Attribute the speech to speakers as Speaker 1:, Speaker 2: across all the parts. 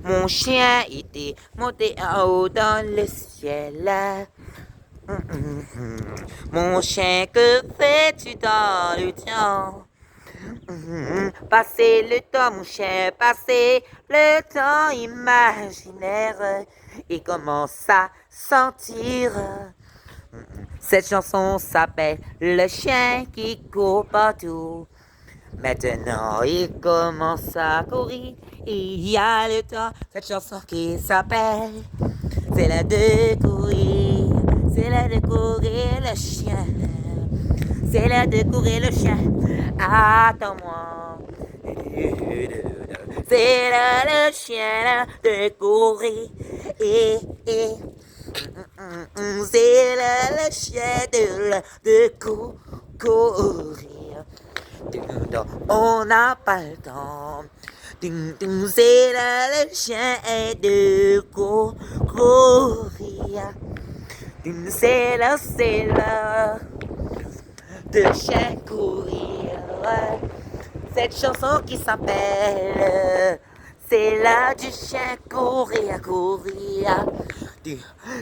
Speaker 1: Mon chien était monté en haut dans le ciel. Mon chien, que fais-tu dans le temps? Passer le temps, mon chien, passer le temps imaginaire. Il commence à sentir. Cette chanson s'appelle Le chien qui court partout. Maintenant il commence à courir, il y a le temps. Cette chanson qui s'appelle C'est l'heure de courir, c'est l'heure de courir le chien. C'est l'heure de courir le chien, attends-moi. C'est l'heure le chien de courir. C'est l'heure le chien de courir. On n'a pas le temps. C'est là le chien de courir. C'est là de chien courir. Cette chanson qui s'appelle C'est là du chien courir, courir.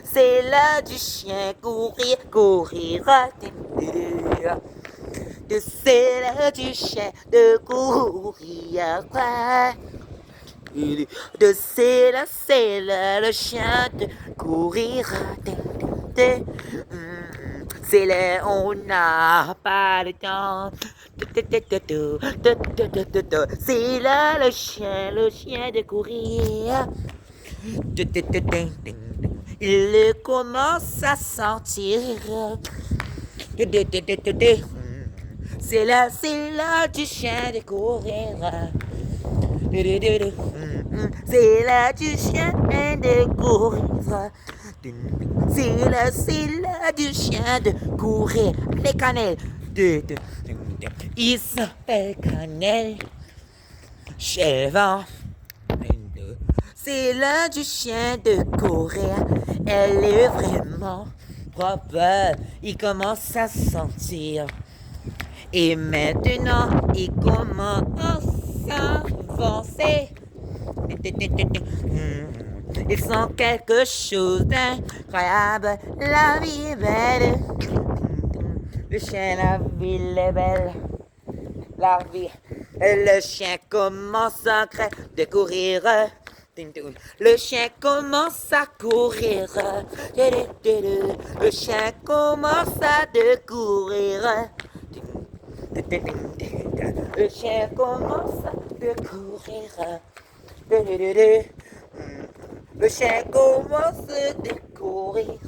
Speaker 1: C'est là du chien courir, courir. C'est l'heure du chien de courir. C'est là le chien de courir. C'est là on n'a pas le temps. C'est là le chien de courir. Il commence à sentir. C'est là du chien de courir. C'est là du chien de courir. C'est là du chien de courir. Les cannelles. Il s'appelle Cannelle. Chez le vent. C'est là du chien de courir. Elle est vraiment propre. Il commence à sentir. Et maintenant, il commence à avancer. Ils sont quelque chose d'incroyable. La vie est belle. Le chien, la vie est belle. La vie. Le chien commence à de courir. Le chien commence à courir. Le chien commence à de courir. Le chien commence à courir. Le chien commence à courir.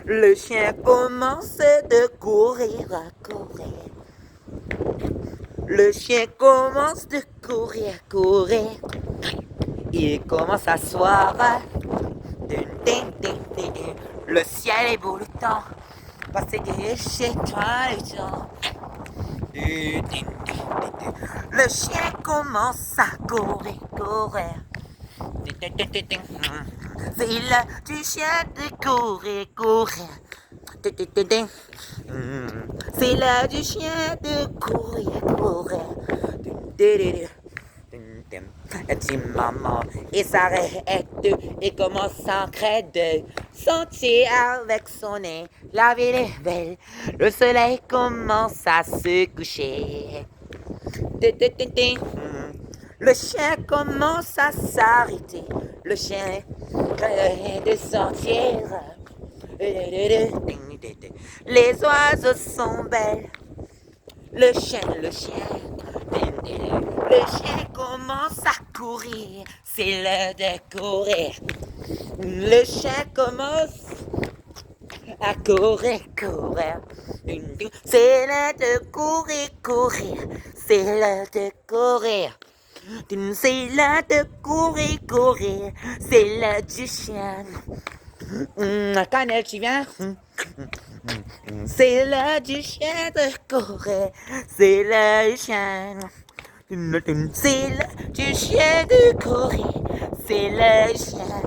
Speaker 1: Le chien commence à courir, courir. Le chien commence à courir, courir. Il commence à s'asseoir. Le ciel est beau le temps. Parce que chez toi le temps. Le chien commence à courir, courir. C'est là du chien de courir, courir. C'est là du chien de courir, courir. Elle dit maman, il s'arrête et commence à de sentir avec son nez. La ville est belle, le soleil commence à se coucher. Le chien commence à s'arrêter. Le chien de sortir. Les oiseaux sont belles. Le chien. Le chien commence à courir. C'est l'heure de courir. Le chien commence à courir, courir. C'est l'heure de courir, courir. C'est l'heure de courir. C'est l'heure de courir, courir. C'est l'heure du chien. Cannelle, tu viens? C'est l'heure du chien de courir. C'est l'heure du chien. C'est l'heure du chien de courir. C'est l'heure du chien.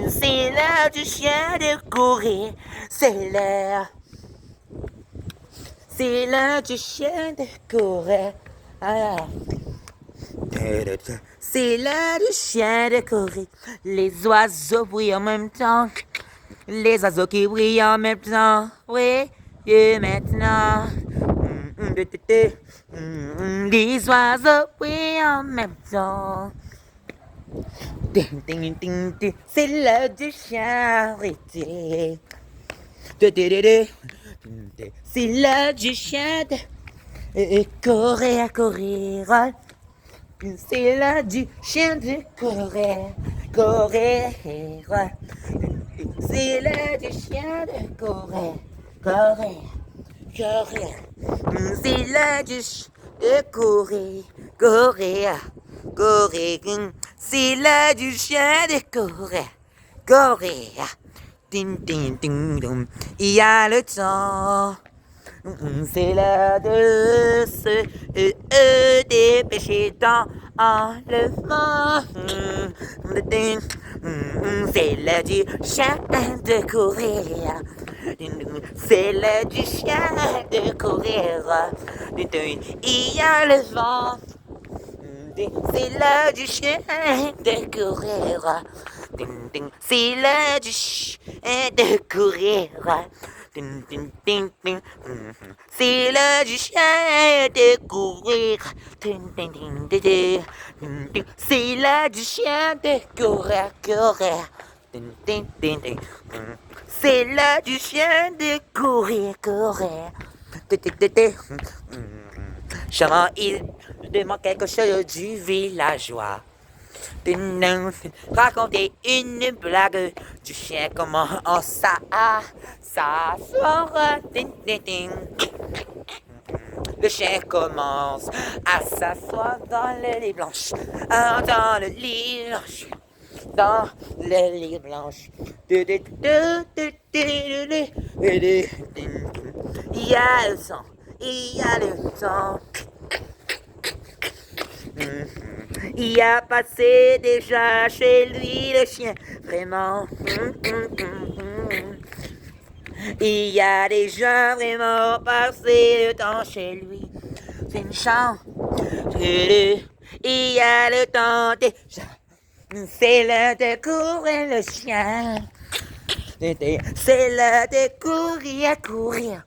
Speaker 1: C'est l'heure du chien de courir. C'est l'heure. C'est l'heure du chien de courir. Alors. C'est l'heure du chien de courir. Les oiseaux brillent en même temps. Les oiseaux qui brillent en même temps. Oui, et maintenant. Les oiseaux brillent en même temps. C'est l'heure du chien arrêté. C'est l'heure du chien de courir, courir. C'est l'heure du chien de courir, courir. C'est l'heure du chien de courir, courir, courir. C'est l'heure du chien de courir, courir, courir. C'est l'heure du chien de courir, courir. Ding, ding, ding, ding. Il y a le temps. C'est l'heure de se dépêcher dans enlèvement. C'est l'heure du chien de courir. C'est l'heure du chien de courir. Il y a le vent. C'est l'heure du chien de courir. C'est l'heure du chien de courir. C'est l'heure du chien de courir. C'est l'heure du chien de courir, courir. C'est l'heure du chien de courir, courir. Chant, il demande quelque chose du villageois. Raconter une blague du chien commence à s'asseoir. Le chien commence à s'asseoir dans le lit blanche. Dans le lit blanche. Dans le lit blanche. Il y a le sang. Il y a le sang. Il a passé déjà chez lui le chien, vraiment. Il y a déjà vraiment passé le temps chez lui. C'est une chance. Il y a le temps déjà. C'est l'heure de courir le chien. C'est l'heure de courir, courir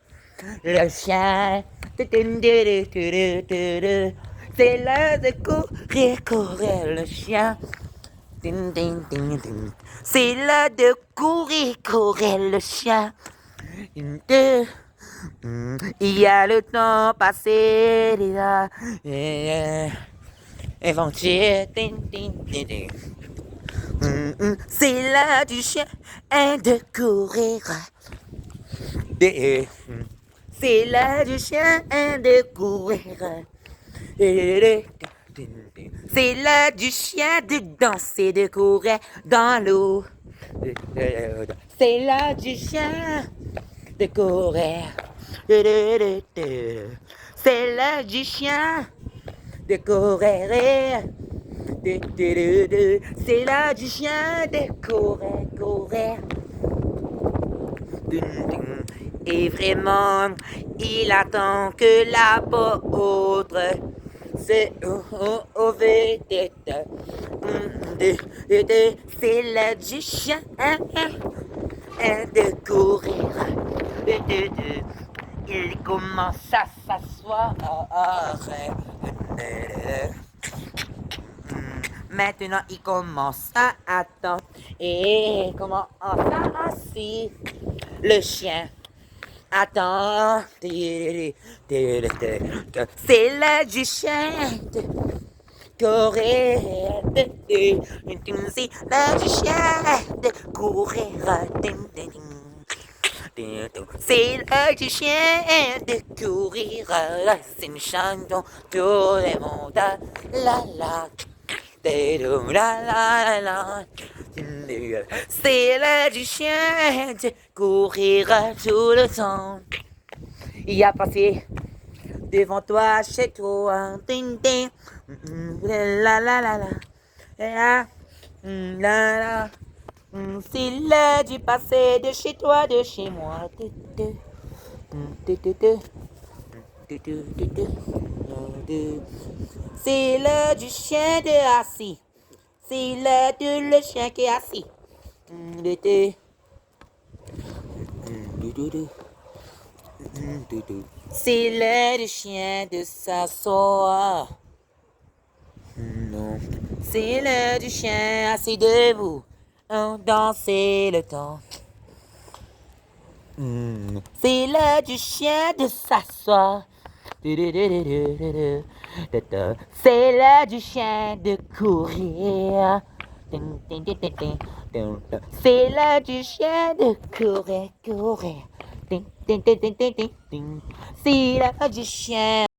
Speaker 1: le chien. C'est l'heure de courir, courir le chien. C'est l'heure de courir, courir le chien. Il y a le temps passé déjà. Éventier. C'est l'heure du chien de courir. C'est l'heure du chien de courir. C'est l'heure du chien de danser, de courir dans l'eau. C'est l'heure du chien de courir. C'est l'heure du chien de courir. C'est l'heure du chien de courir, courir. Et vraiment, il attend que la vôtre se vedette. C'est l'heure du chien de courir. Il commence à s'asseoir. Maintenant, il commence à attendre. Et comment à assis le chien attend. C'est l'heure du chien de courir. C'est l'heure du chien de courir. C'est l'heure du chien de courir. C'est une chanson tout le monde. La la. C'est l'heure du chien de courir tout le temps. Il a passé devant toi, chez toi, ding ding, la la la la, la la la. C'est l'heure du passé, de chez toi, de chez moi. C'est l'heure du chien de assis. C'est l'heure de le chien qui est assis. C'est l'heure du chien de s'asseoir. Non. C'est l'heure du chien assis debout. On danser le temps. C'est l'heure du chien de s'asseoir. C'est l'heure du chien de courir. C'est l'heure du chien de courir, courir. C'est l'heure du chien.